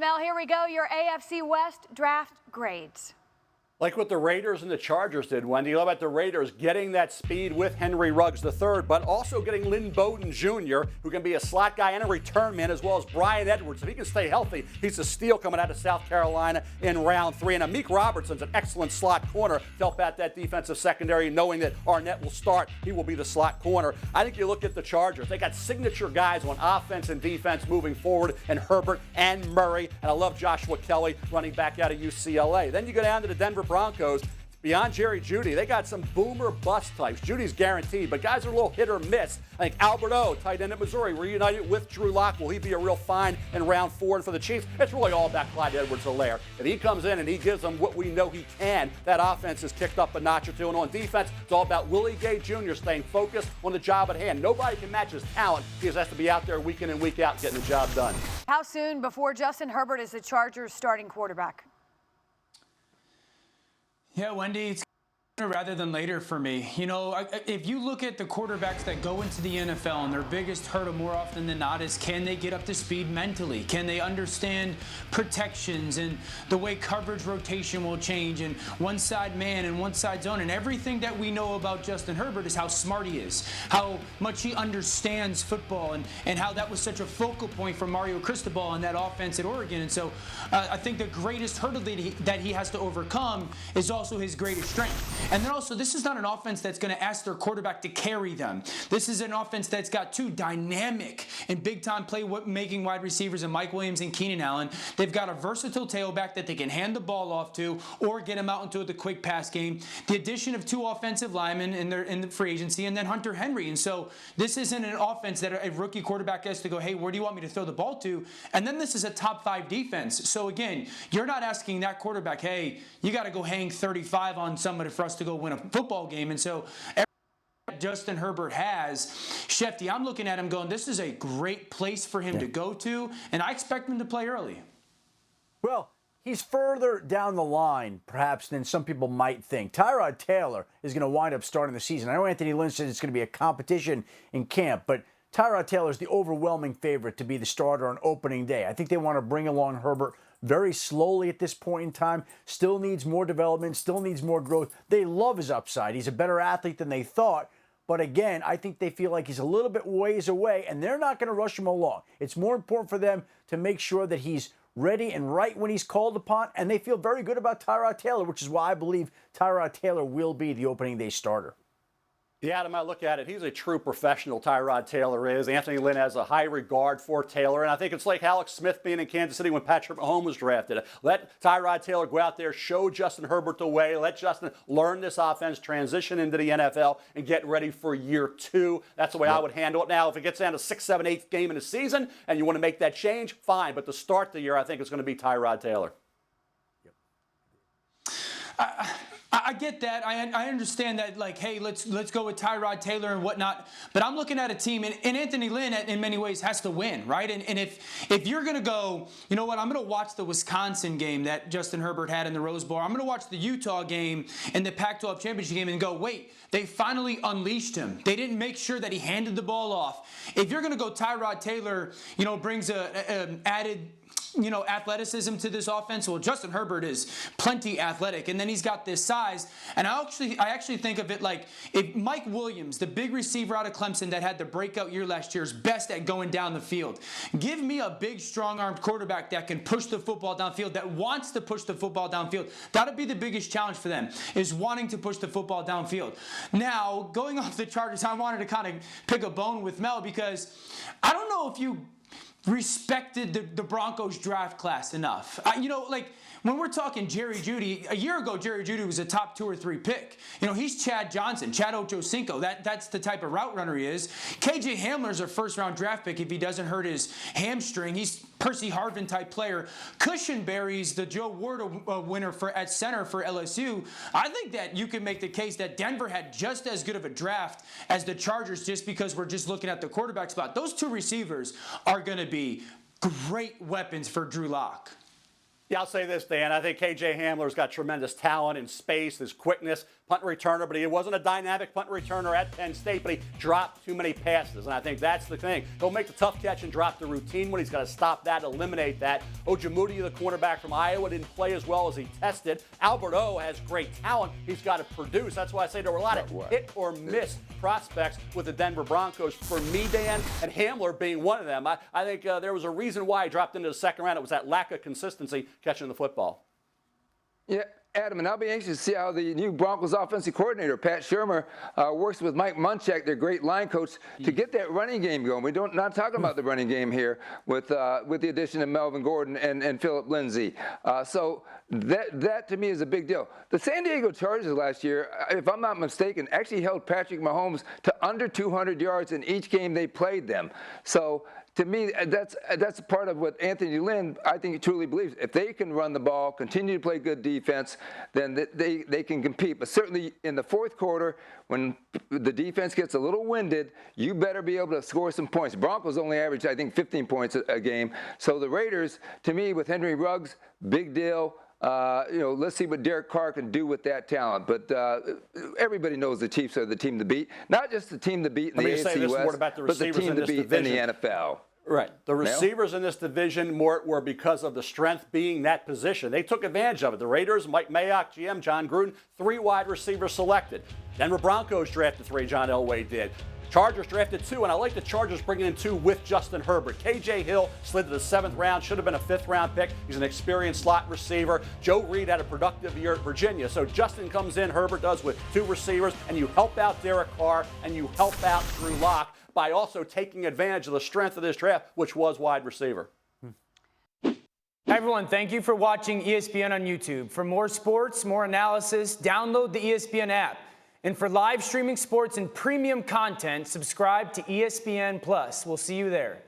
Mel, here we go. Your AFC West draft grades. Like what the Raiders and the Chargers did, Wendy. You know about the Raiders getting that speed with Henry Ruggs III, but also getting Lynn Bowden Jr., who can be a slot guy and a return man, as well as Brian Edwards. If he can stay healthy, he's a steal coming out of South Carolina in round 3. And Amik Robertson's an excellent slot corner to help out that defensive secondary, knowing that Arnett will start. He will be the slot corner. I think you look at the Chargers. They got signature guys on offense and defense moving forward, and Herbert and Murray. And I love Joshua Kelly, running back out of UCLA. Then you go down to the Denver Broncos. Beyond Jerry Jeudy, they got some boomer bust types. Judy's guaranteed, but guys are a little hit or miss. I think Albert O, tight end at Missouri, reunited with Drew Lock. Will he be a real find in round 4? And for the Chiefs, it's really all about Clyde Edwards-Helaire. If he comes in and he gives them what we know he can, that offense is kicked up a notch or two. And on defense, it's all about Willie Gay Jr. staying focused on the job at hand. Nobody can match his talent. He just has to be out there week in and week out getting the job done. How soon before Justin Herbert is the Chargers' starting quarterback? Yeah, Wendy, it's rather than later for me. You know, if you look at the quarterbacks that go into the NFL, and their biggest hurdle more often than not is, can they get up to speed mentally? Can they understand protections and the way coverage rotation will change, and one side man and one side zone? And everything that we know about Justin Herbert is how smart he is, how much he understands football, and how that was such a focal point for Mario Cristobal in that offense at Oregon. And so I think the greatest hurdle that he has to overcome is also his greatest strength. And then also, this is not an offense that's going to ask their quarterback to carry them. This is an offense that's got two dynamic and big-time play-making wide receivers in Mike Williams and Keenan Allen. They've got a versatile tailback that they can hand the ball off to or get him out into the quick pass game. The addition of 2 offensive linemen in the free agency, and then Hunter Henry. And so this isn't an offense that a rookie quarterback has to go, hey, where do you want me to throw the ball to? And then this is a top 5 defense. So again, you're not asking that quarterback, hey, you got to go hang 35 on somebody for us to go win a football game. And so Justin Herbert has, Schefter, I'm looking at him going, this is a great place for him to go to, and I expect him to play early. Well, he's further down the line, perhaps, than some people might think. Tyrod Taylor is going to wind up starting the season. I know Anthony Lynn said it's going to be a competition in camp, but Tyrod Taylor is the overwhelming favorite to be the starter on opening day. I think they want to bring along Herbert very slowly at this point in time. Still needs more development, still needs more growth. They love his upside. He's a better athlete than they thought. But again, I think they feel like he's a little bit ways away, and they're not going to rush him along. It's more important for them to make sure that he's ready and right when he's called upon, and they feel very good about Tyrod Taylor, which is why I believe Tyrod Taylor will be the opening day starter. Yeah, Adam, I look at it. He's a true professional, Tyrod Taylor is. Anthony Lynn has a high regard for Taylor, and I think it's like Alex Smith being in Kansas City when Patrick Mahomes was drafted. Let Tyrod Taylor go out there, show Justin Herbert the way, let Justin learn this offense, transition into the NFL, and get ready for year 2. That's the way I would handle it. Now, if it gets down to 6th, 7th, 8th game in the season, and you want to make that change, fine. But to start the year, I think it's going to be Tyrod Taylor. I get that. I understand that, like, hey, let's go with Tyrod Taylor and whatnot. But I'm looking at a team, and Anthony Lynn, in many ways, has to win, right? And if you're going to go, you know what, I'm going to watch the Wisconsin game that Justin Herbert had in the Rose Bowl. I'm going to watch the Utah game and the Pac-12 championship game and go, wait, they finally unleashed him. They didn't make sure that he handed the ball off. If you're going to go Tyrod Taylor, you know, brings an added, you know, athleticism to this offense. Well, Justin Herbert is plenty athletic, and then he's got this size. And I actually think of it like if Mike Williams, the big receiver out of Clemson that had the breakout year last year, is best at going down the field. Give me a big, strong-armed quarterback that can push the football downfield, that wants to push the football downfield. That'll be the biggest challenge for them, is wanting to push the football downfield. Now, going off the Chargers, I wanted to kind of pick a bone with Mel because I don't know if you respected the Broncos draft class enough. You know, like, when we're talking Jerry Jeudy, a year ago, Jerry Jeudy was a top 2 or 3 pick. You know, he's Chad Johnson, Chad Ochocinco. That's the type of route runner he is. KJ Hamler's a first-round draft pick if he doesn't hurt his hamstring. He's Percy Harvin-type player. Cushenberry's the Joe Ward winner at center for LSU. I think that you can make the case that Denver had just as good of a draft as the Chargers, just because we're just looking at the quarterback spot. Those 2 receivers are going to be great weapons for Drew Lock. Yeah, I'll say this, Dan. I think KJ Hamler's got tremendous talent and space, his quickness. punt returner, but he wasn't a dynamic punt returner at Penn State, but he dropped too many passes, and I think that's the thing. He'll make the tough catch and drop the routine when he's got to stop that, eliminate that. Jeudy, the cornerback from Iowa, didn't play as well as he tested. Albert O has great talent. He's got to produce. That's why I say there were a lot of hit or miss prospects with the Denver Broncos. For me, Dan, and Hamler being one of them, I think there was a reason why he dropped into the second round. It was that lack of consistency catching the football. Yeah, Adam, and I'll be anxious to see how the new Broncos offensive coordinator, Pat Shurmur, works with Mike Munchak, their great line coach, to get that running game going. We're not talking about the running game here with the addition of Melvin Gordon and Philip Lindsay. So that to me is a big deal. The San Diego Chargers last year, if I'm not mistaken, actually held Patrick Mahomes to under 200 yards in each game they played them. So to me, that's part of what Anthony Lynn, I think, truly believes. If they can run the ball, continue to play good defense, then they can compete. But certainly in the fourth quarter, when the defense gets a little winded, you better be able to score some points. Broncos only average, I think, 15 points a game. So the Raiders, to me, with Henry Ruggs, big deal. Let's see what Derek Carr can do with that talent. But everybody knows the Chiefs are the team to beat. Not just the team to beat in the AFC West, but the team to beat in the NFL. Right. The receivers in this division were because of the strength being that position. They took advantage of it. The Raiders, Mike Mayock, GM, John Gruden, 3 wide receivers selected. Denver Broncos drafted 3, John Elway did. Chargers drafted 2, and I like the Chargers bringing in 2 with Justin Herbert. KJ Hill slid to the 7th round, should have been a 5th-round pick. He's an experienced slot receiver. Joe Reed had a productive year at Virginia. So Justin comes in, Herbert does, with 2 receivers, and you help out Derek Carr, and you help out Drew Lock by also taking advantage of the strength of this draft, which was wide receiver. Hey everyone, thank you for watching ESPN on YouTube. For more sports, more analysis, download the ESPN app. And for live streaming sports and premium content, subscribe to ESPN+. We'll see you there.